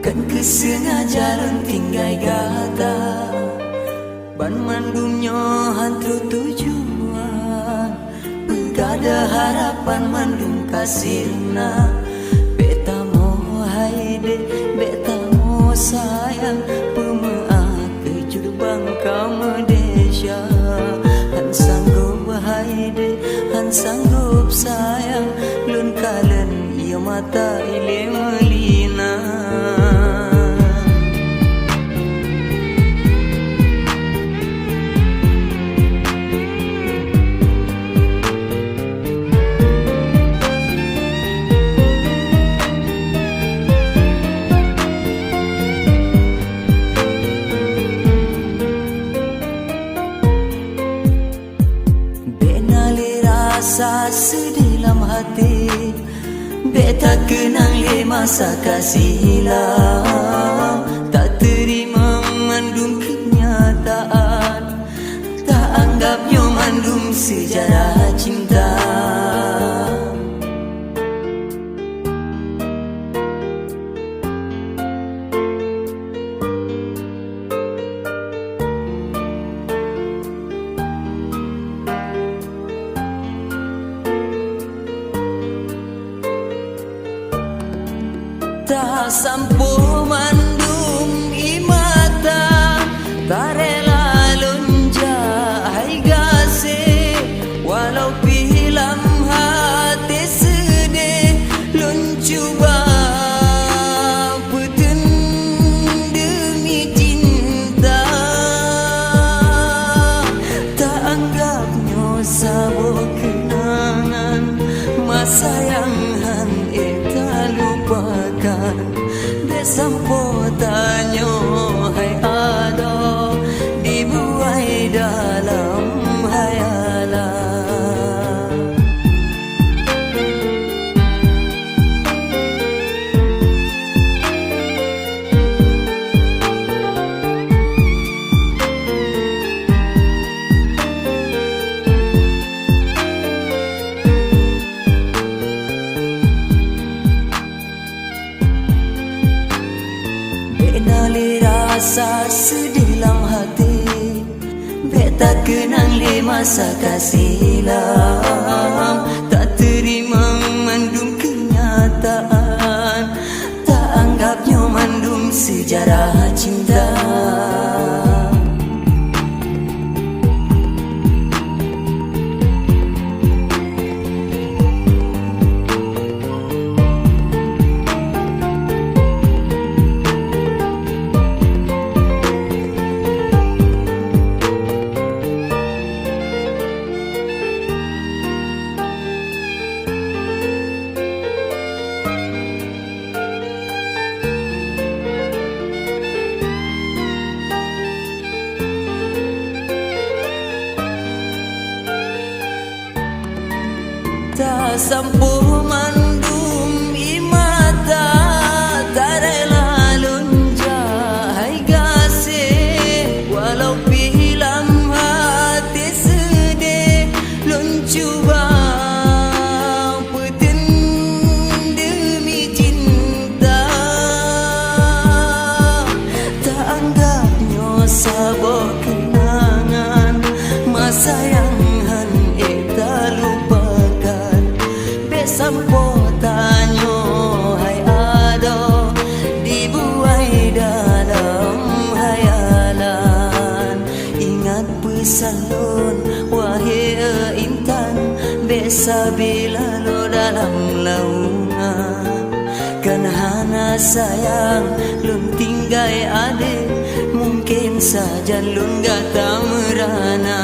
Kan kesengaja lun tinggai gata ban mandumnya hantru tujuan begada harapan mandum kasirna beta mo haide beta mo sayang pemaaf kejur bangka Malaysia han sanggup haide han sanggup sayang lun kalen ia mata ile melina. Rasa sedih dalam hati beta kenang le masa kasih hilang tak terima mandum kenyataan tak anggapnya mandum sejarah cinta. Tak sampu mandum imata tak rela lonja hai gase walau pilam hati sedih lun cuba peten demi cinta tak anggapnya sabuk kenangan masa yang han tak lupakan besampo tanyo hai ada dibuai dalam hayalan. Benali rasa sedih dalam hati beta kenang le masa kasih hilang tak terima mandum kenyataan tak anggapnya mandum sejarah cinta. Tak sampu mandum imata tak rela lonja hai gase walau pilam hati sedih lun cuba peten demi cinta tak anggapnya sabuk kenangan masa yang han tak lupa sampo tanyo hai ada dibuai dalam hayalan. Ingat pesan lun wahai intan besa bila lo dalam laungan kan hana sayang lun tinggai ade mungkin saja lun gata merana.